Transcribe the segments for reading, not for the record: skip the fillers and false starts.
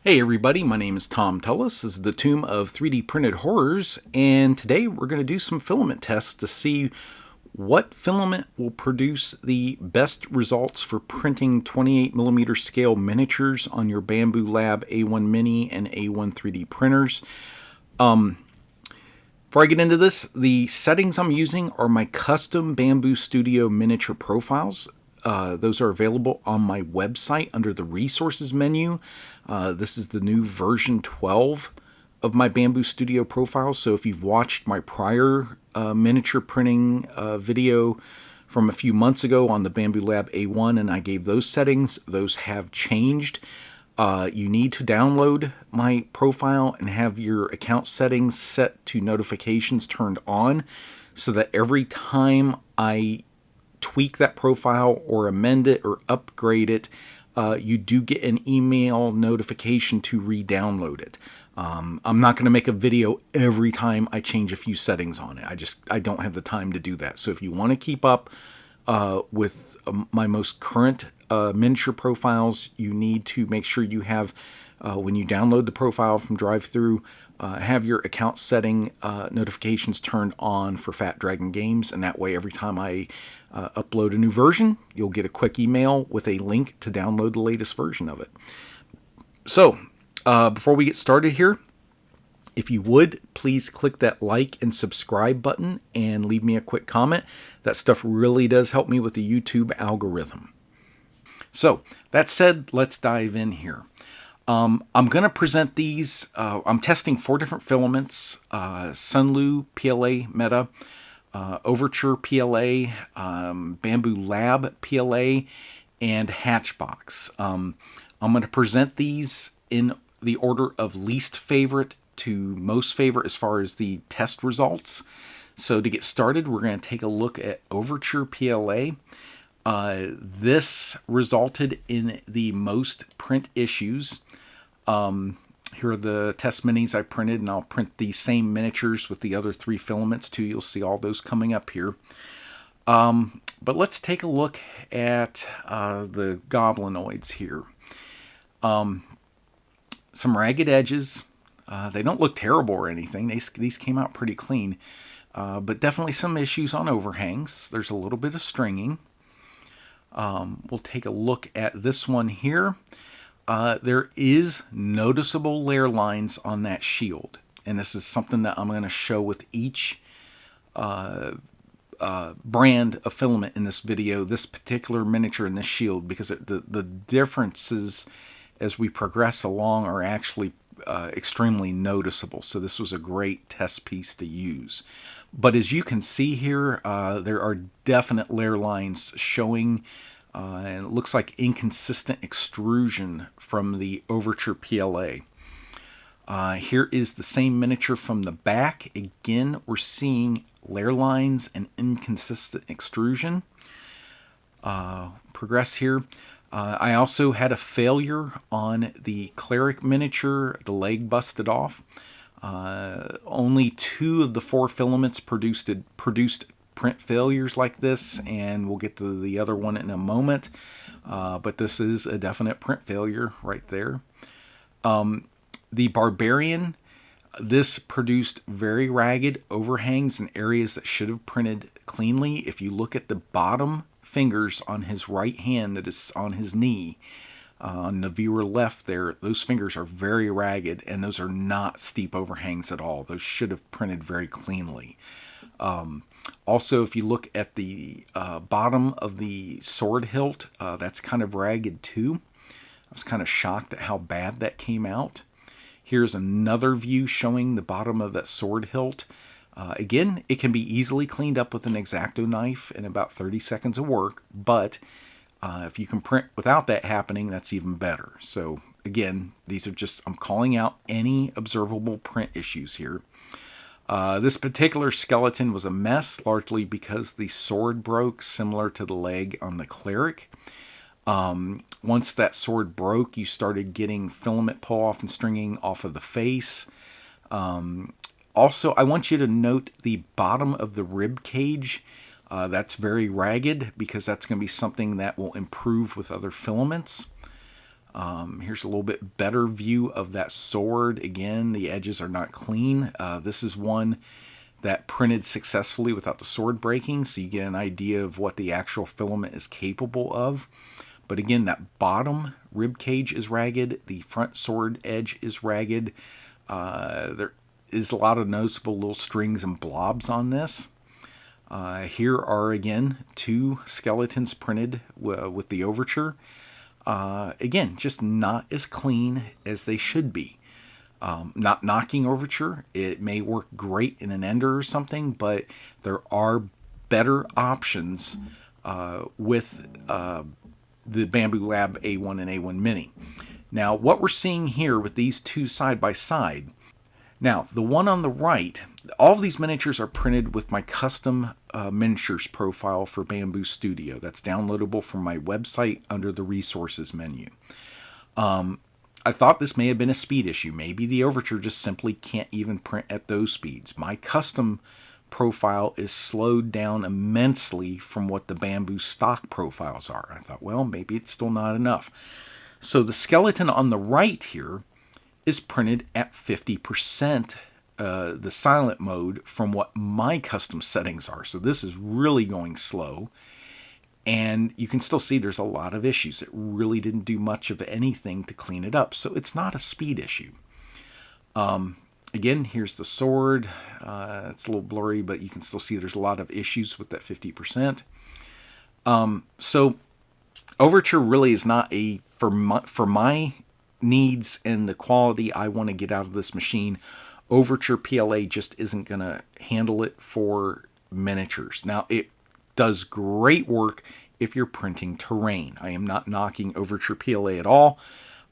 Hey everybody, my name is Tom Tullis. This is the Tomb of 3D Printed Horrors, and today we're going to do some filament tests to see what filament will produce the best results for printing 28mm scale miniatures on your Bambu Lab A1 Mini and A1 3D printers. Before I get into this, the settings I'm using are my custom Bambu Studio miniature profiles. Those are available on my website under the resources menu. This is the new version 12 of my Bambu Studio profile. So if you've watched my prior miniature printing video from a few months ago on the Bambu Lab A1 and I gave those settings, those have changed. You need to download my profile and have your account settings set to notifications turned on so that every time I tweak that profile or amend it or upgrade it, you do get an email notification to re-download it. I'm not going to make a video every time I change a few settings on it. I don't have the time to do that. So if you want to keep up with my most current miniature profiles, you need to make sure you have, when you download the profile from drive-thru, have your account setting notifications turned on for Fat Dragon Games, and that way every time I upload a new version, you'll get a quick email with a link to download the latest version of it. So, before we get started here, if you would, please click that like and subscribe button and leave me a quick comment. That stuff really does help me with the YouTube algorithm. So, that said, let's dive in here. I'm going to present these. I'm testing 4 different filaments: Sunlu PLA Meta, Overture PLA, Bambu Lab PLA, and Hatchbox. I'm going to present these in the order of least favorite to most favorite as far as the test results. So to get started, we're going to take a look at Overture PLA. This resulted in the most print issues. Here are the test minis I printed, and I'll print the same miniatures with the other 3 filaments too. You'll see all those coming up here. But let's take a look at the goblinoids here. Some ragged edges. They don't look terrible or anything. These came out pretty clean. But definitely some issues on overhangs. There's a little bit of stringing. We'll take a look at this one here. There is noticeable layer lines on that shield, and this is something that I'm going to show with each brand of filament in this video, this particular miniature and this shield, because the differences as we progress along are actually extremely noticeable. So this was a great test piece to use. But as you can see here, there are definite layer lines showing, and it looks like inconsistent extrusion from the Overture PLA. Here is the same miniature from the back. Again, we're seeing layer lines and inconsistent extrusion. Progress here. I also had a failure on the Cleric miniature. The leg busted off. Only 2 of the 4 filaments produced print failures like this, and we'll get to the other one in a moment. But this is a definite print failure right there. The Barbarian, this produced very ragged overhangs in areas that should have printed cleanly. If you look at the bottom fingers on his right hand that is on his knee, on the viewer left there, those fingers are very ragged, and those are not steep overhangs at all. Those should have printed very cleanly. Also, if you look at the bottom of the sword hilt, that's kind of ragged too. I was kind of shocked at how bad that came out. Here's another view showing the bottom of that sword hilt. Again, it can be easily cleaned up with an X-Acto knife in about 30 seconds of work, but if you can print without that happening, that's even better. So again, these are just, I'm calling out any observable print issues here. This particular skeleton was a mess, largely because the sword broke, similar to the leg on the Cleric. Once that sword broke, you started getting filament pull-off and stringing off of the face. Also, I want you to note the bottom of the rib cage. That's very ragged because that's going to be something that will improve with other filaments. Here's a little bit better view of that sword. Again, the edges are not clean. This is one that printed successfully without the sword breaking, so you get an idea of what the actual filament is capable of. But again, that bottom rib cage is ragged. The front sword edge is ragged. There is a lot of noticeable little strings and blobs on this. Here are, again, two skeletons printed with the Overture. Again, just not as clean as they should be. Not knocking Overture. It may work great in an ender or something, but there are better options with the Bambu Lab A1 and A1 Mini. Now, what we're seeing here with these two side by side, now the one on the right, all of these miniatures are printed with my custom miniatures profile for Bambu Studio. That's downloadable from my website under the resources menu. I thought this may have been a speed issue. Maybe the Overture just simply can't even print at those speeds. My custom profile is slowed down immensely from what the Bambu stock profiles are. I thought, well, maybe it's still not enough. So the skeleton on the right here is printed at 50%, the silent mode, from what my custom settings are. So this is really going slow. And you can still see there's a lot of issues. It really didn't do much of anything to clean it up. So it's not a speed issue. Again, here's the sword. It's a little blurry, but you can still see there's a lot of issues with that 50%. So Overture really is not for my needs and the quality I want to get out of this machine. Overture PLA just isn't going to handle it for miniatures. Now, it does great work if you're printing terrain. I am not knocking Overture PLA at all.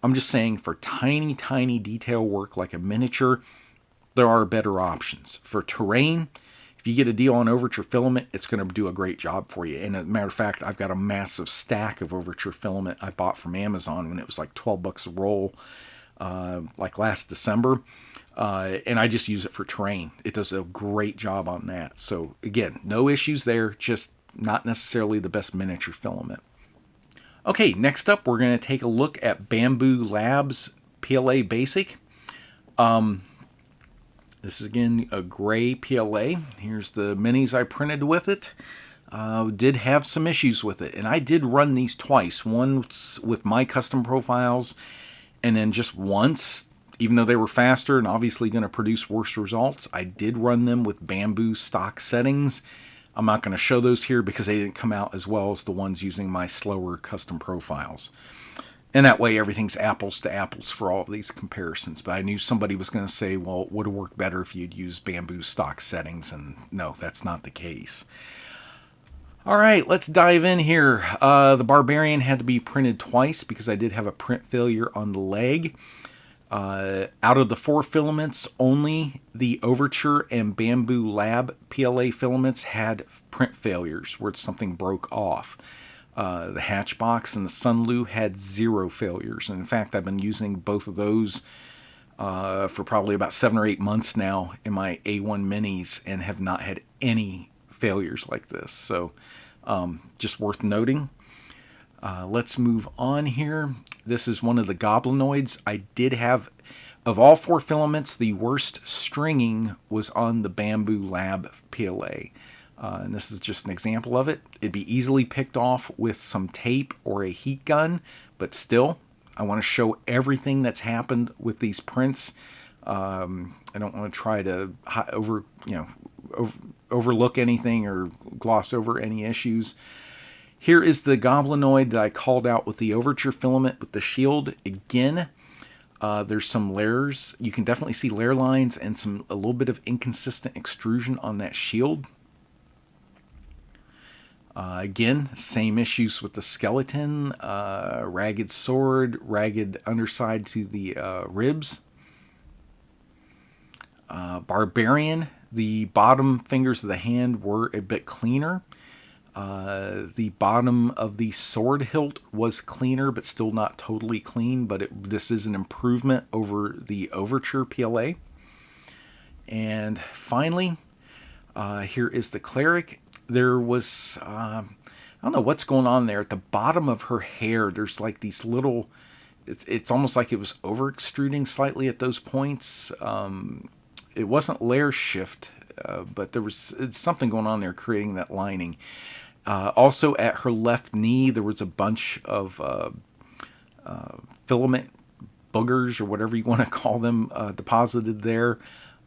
I'm just saying for tiny, tiny detail work like a miniature, there are better options. For terrain, if you get a deal on Overture filament, it's going to do a great job for you. And as a matter of fact, I've got a massive stack of Overture filament I bought from Amazon when it was like 12 bucks a roll, like last December. And I just use it for terrain. It does a great job on that. So again, no issues there, just not necessarily the best miniature filament. Okay, next up, we're going to take a look at Bambu Lab's PLA Basic. This is, again, a gray PLA. Here's the minis I printed with it. Did have some issues with it, and I did run these twice. Once with my custom profiles, and then just once, even though they were faster and obviously going to produce worse results, I did run them with Bambu stock settings. I'm not going to show those here because they didn't come out as well as the ones using my slower custom profiles. And that way everything's apples to apples for all of these comparisons. But I knew somebody was going to say, well, it would have worked better if you'd used Bambu stock settings. And no, that's not the case. All right, let's dive in here. The Barbarian had to be printed twice because I did have a print failure on the leg. Out of the 4 filaments, only the Overture and Bambu Lab PLA filaments had print failures where something broke off. The Hatchbox and the Sunlu had 0 failures. And in fact, I've been using both of those for probably about 7 or 8 months now in my A1 Minis and have not had any failures like this. So just worth noting. Let's move on here. This is one of the goblinoids. I did have, of all 4 filaments, the worst stringing was on the Bambu Lab PLA. And this is just an example of it. It'd be easily picked off with some tape or a heat gun, but still, I want to show everything that's happened with these prints. I don't want to try to overlook anything or gloss over any issues. Here is the goblinoid that I called out with the Overture filament with the shield. Again, there's some layers. You can definitely see layer lines and a little bit of inconsistent extrusion on that shield. Again, same issues with the skeleton, ragged sword, ragged underside to the ribs. Barbarian, the bottom fingers of the hand were a bit cleaner. The bottom of the sword hilt was cleaner, but still not totally clean. But this is an improvement over the Overture PLA. And finally, here is the cleric. There was, I don't know what's going on there. At the bottom of her hair, there's like these little, it's almost like it was over extruding slightly at those points. It wasn't layer shift, but it's something going on there creating that lining. Also at her left knee, there was a bunch of filament boogers or whatever you want to call them deposited there.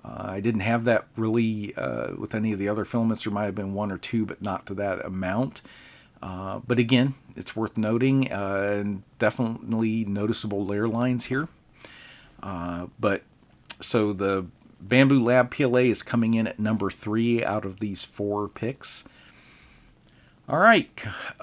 I didn't have that really with any of the other filaments. There might have been one or two, but not to that amount. But again, it's worth noting, and definitely noticeable layer lines here. But so the Bambu Lab PLA is coming in at number 3 out of these 4 picks. All right,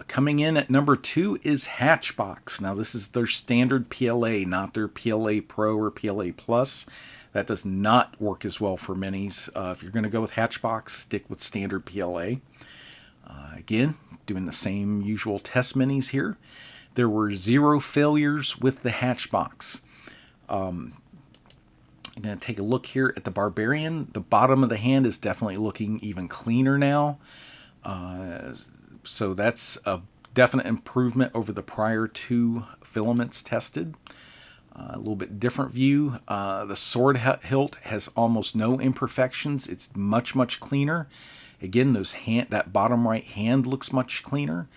coming in at number 2 is Hatchbox. Now this is their standard PLA, not their PLA Pro or PLA Plus. That does not work as well for minis. If you're going to go with Hatchbox, stick with standard PLA. Again, doing the same usual test minis here. There were 0 failures with the Hatchbox. I'm going to take a look here at the Barbarian. The bottom of the hand is definitely looking even cleaner now. So that's a definite improvement over the prior 2 filaments tested. A little bit different view. The sword hilt has almost no imperfections. It's much, much cleaner. Again, that bottom right hand looks much cleaner.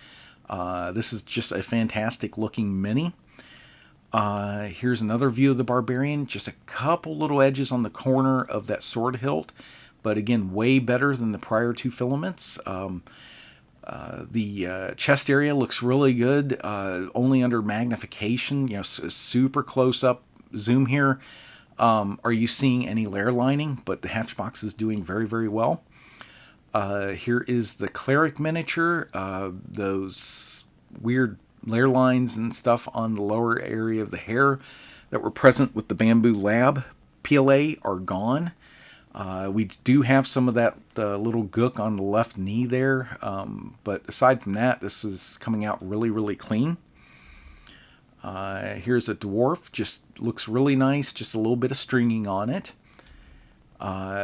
This is just a fantastic looking mini. Here's another view of the Barbarian. Just a couple little edges on the corner of that sword hilt, but again, way better than the prior 2 filaments. The chest area looks really good, only under magnification, super close up zoom here. Are you seeing any layer lining? But the Hatchbox is doing very, very well. Here is the Cleric miniature. Those weird layer lines and stuff on the lower area of the hair that were present with the Bambu Lab PLA are gone. We do have some of that little gook on the left knee there, but aside from that, this is coming out really, really clean. Here's a dwarf, just looks really nice, just a little bit of stringing on it.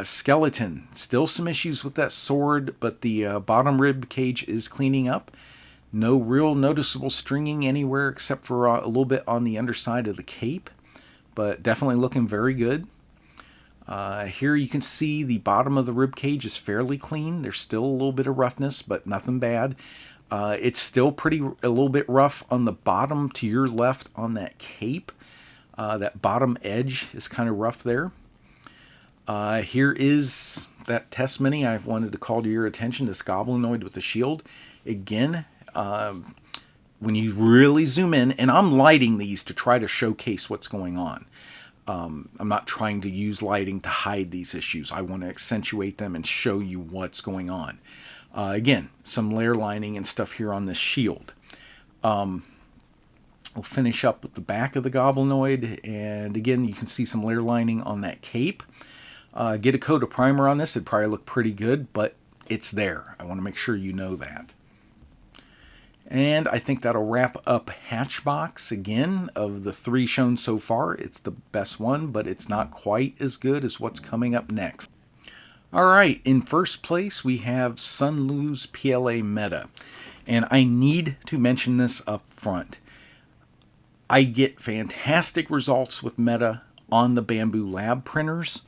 Skeleton, still some issues with that sword, but the bottom rib cage is cleaning up. No real noticeable stringing anywhere except for a little bit on the underside of the cape, but definitely looking very good. Here you can see the bottom of the rib cage is fairly clean. There's still a little bit of roughness, but nothing bad. It's still a little bit rough on the bottom to your left on that cape. That bottom edge is kind of rough there. Here is that test mini I wanted to call to your attention, this goblinoid with the shield. Again, when you really zoom in, and I'm lighting these to try to showcase what's going on. I'm not trying to use lighting to hide these issues. I want to accentuate them and show you what's going on. Again, some layer lining and stuff here on this shield. We'll finish up with the back of the goblinoid, and again, you can see some layer lining on that cape. Get a coat of primer on this, it'd probably look pretty good, but it's there. I want to make sure you know that. And I think that'll wrap up Hatchbox. Again, of the 3 shown so far, it's the best one, but it's not quite as good as what's coming up next. Alright, in first place we have Sunlu's PLA Meta. And I need to mention this up front. I get fantastic results with Meta on the Bambu Lab printers.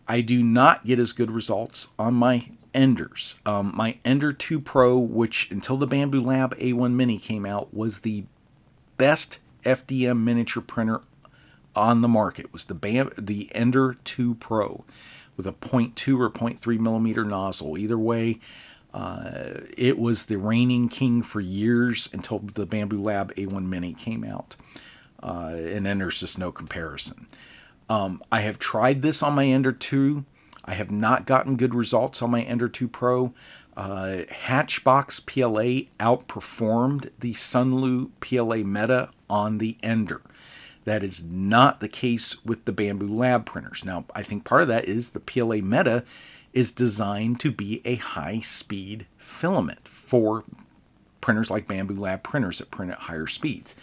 I do not get as good results on my Enders. My Ender 2 Pro, which until the Bambu Lab A1 Mini came out, was the best FDM miniature printer on the market, was the Ender 2 Pro with a 0.2 or 0.3 millimeter nozzle. Either way, it was the reigning king for years until the Bambu Lab A1 Mini came out. And Ender's just no comparison. I have tried this on my Ender 2. I have not gotten good results on my Ender 2 Pro. Hatchbox PLA outperformed the Sunlu PLA Meta on the Ender. That is not the case with the Bambu Lab printers. Now, I think part of that is the PLA Meta is designed to be a high-speed filament for printers like Bambu Lab printers that print at higher speeds.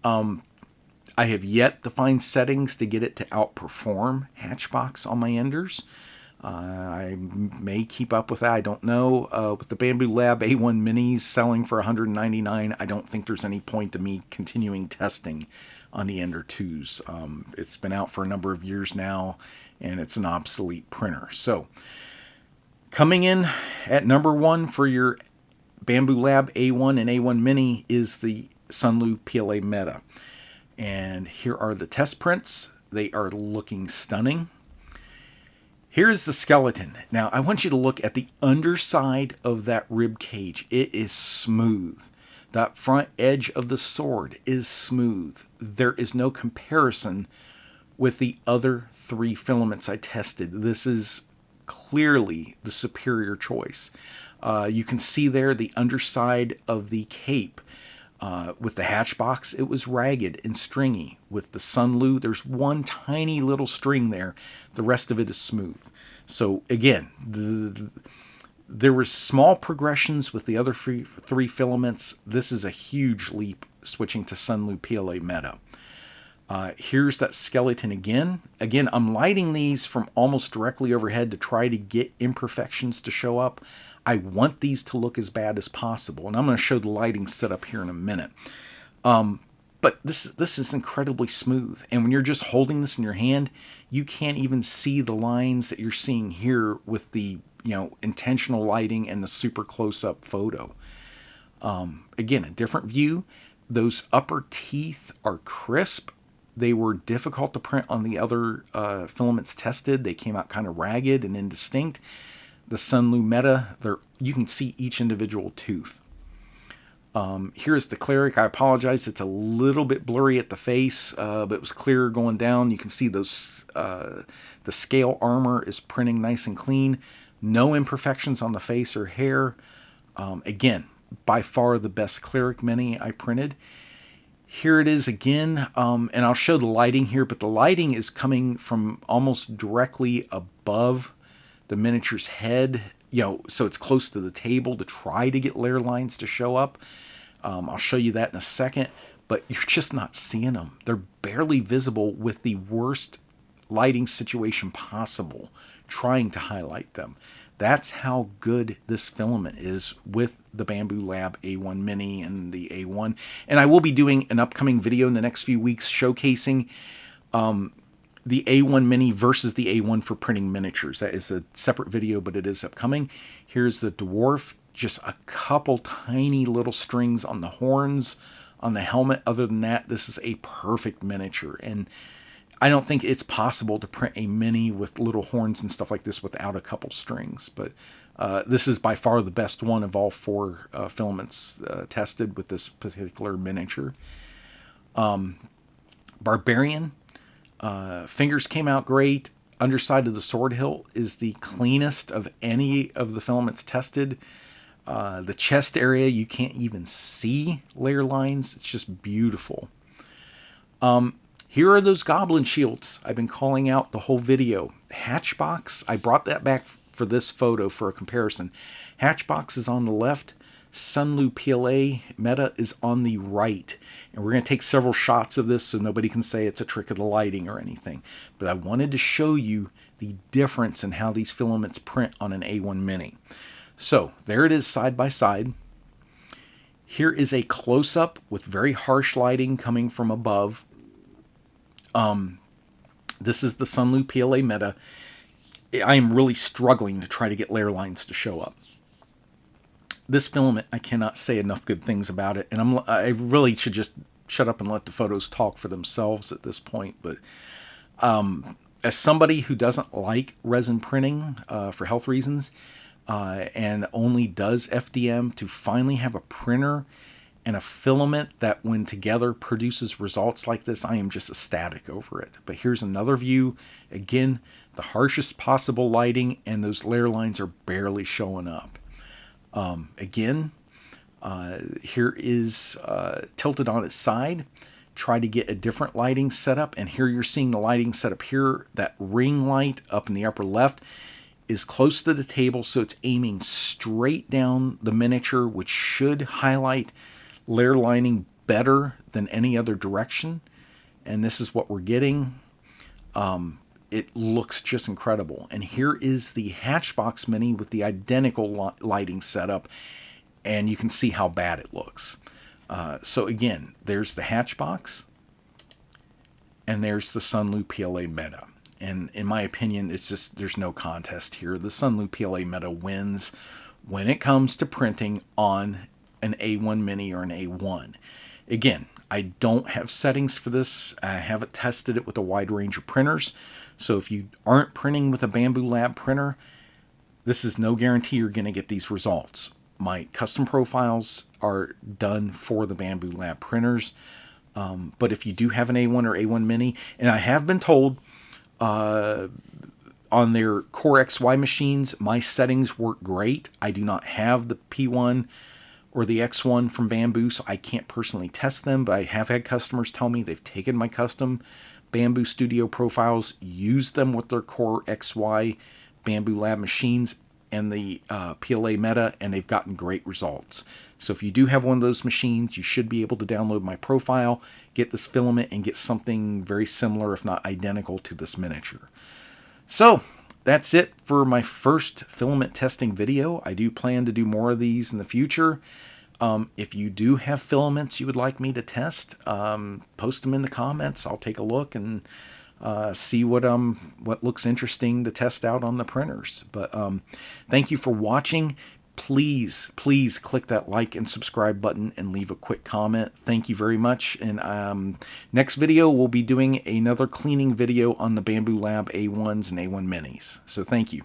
I have yet to find settings to get it to outperform Hatchbox on my Enders. I may keep up with that. I don't know. With the Bambu Lab A1 Minis selling for $199, I don't think there's any point to me continuing testing on the Ender 2s. It's been out for a number of years now, and it's an obsolete printer. So, coming in at number one for your Bambu Lab A1 and A1 Mini is the Sunlu PLA Meta. And here are the test prints. They are looking stunning. Here's the skeleton. Now, I want you to look at the underside of that rib cage. It is smooth. That front edge of the sword is smooth. There is no comparison with the other three filaments I tested. This is clearly the superior choice. You can see there the underside of the cape. With the Hatchbox, it was ragged and stringy. With the Sunlu, there's one tiny little string there. The rest of it is smooth. So again, there were small progressions with the other three filaments. This is a huge leap switching to Sunlu PLA Meta. Here's that skeleton again. Again, I'm lighting these from almost directly overhead to try to get imperfections to show up. I want these to look as bad as possible, and I'm going to show the lighting setup here in a minute. But this is incredibly smooth, and when you're just holding this in your hand, you can't even see the lines that you're seeing here with the intentional lighting and the super close-up photo. Again, a different view. Those upper teeth are crisp. They were difficult to print on the other filaments tested. They came out kind of ragged and indistinct. The Sunlu Meta, you can see each individual tooth. Here's the cleric. I apologize, it's a little bit blurry at the face, but it was clearer going down. You can see those. The scale armor is printing nice and clean. No imperfections on the face or hair. Again, by far the best cleric mini I printed. Here it is again, and I'll show the lighting here, but the lighting is coming from almost directly above the miniature's head, so it's close to the table to try to get layer lines to show up. I'll show you that in a second, but you're just not seeing them. They're barely visible with the worst lighting situation possible, trying to highlight them. That's how good this filament is with the Bambu Lab A1 Mini and the A1. And I will be doing an upcoming video in the next few weeks showcasing the A1 Mini versus the A1 for printing miniatures. That is a separate video, but it is upcoming. Here's the dwarf, just a couple tiny little strings on the horns, on the helmet. Other than that, this is a perfect miniature. And I don't think it's possible to print a mini with little horns and stuff like this without a couple strings. But this is by far the best one of all four filaments tested with this particular miniature. Barbarian. Fingers came out great. Underside of the sword hilt is the cleanest of any of the filaments tested. The chest area, you can't even see layer lines. It's just beautiful. Here are those goblin shields I've been calling out the whole video. Hatchbox, I brought that back for this photo for a comparison. Hatchbox is on the left. Sunlu PLA Meta is on the right. And we're going to take several shots of this so nobody can say it's a trick of the lighting or anything. But I wanted to show you the difference in how these filaments print on an A1 Mini. So there it is side by side. Here is a close-up with very harsh lighting coming from above. This is the Sunlu PLA Meta. I am really struggling to try to get layer lines to show up. This filament, I cannot say enough good things about it, and I really should just shut up and let the photos talk for themselves at this point. But as somebody who doesn't like resin printing for health reasons and only does FDM, to finally have a printer and a filament that when together produces results like this, I am just ecstatic over it. But here's another view. Again, the harshest possible lighting, and those layer lines are barely showing up. Again, here is tilted on its side. Try to get a different lighting setup, and here you're seeing the lighting setup here. That ring light up in the upper left is close to the table, so it's aiming straight down the miniature, which should highlight layer lining better than any other direction. And this is what we're getting. it looks just incredible. And here is the Hatchbox Mini with the identical lighting setup, and you can see how bad it looks. So again, there's the Hatchbox, and there's the Sunlu PLA Meta. And in my opinion, it's just, there's no contest here. The Sunlu PLA Meta wins when it comes to printing on an A1 Mini or an A1. Again, I don't have settings for this. I haven't tested it with a wide range of printers. So if you aren't printing with a Bambu Lab printer, this is no guarantee you're going to get these results. My custom profiles are done for the Bambu Lab printers. But if you do have an A1 or A1 Mini, and I have been told on their Core XY machines, my settings work great. I do not have the P1 or the X1 from Bambu, so I can't personally test them, but I have had customers tell me they've taken my custom Bambu Studio profiles, used them with their Core XY Bambu Lab machines and the PLA Meta, and they've gotten great results. So if you do have one of those machines, you should be able to download my profile, get this filament, and get something very similar, if not identical, to this miniature. So that's it for my first filament testing video. I do plan to do more of these in the future. If you do have filaments you would like me to test, post them in the comments. I'll take a look and see what looks interesting to test out on the printers. But thank you for watching. Please click that like and subscribe button and leave a quick comment. Thank you very much. And next video, we'll be doing another cleaning video on the Bambu Lab A1s and A1 Minis. So thank you.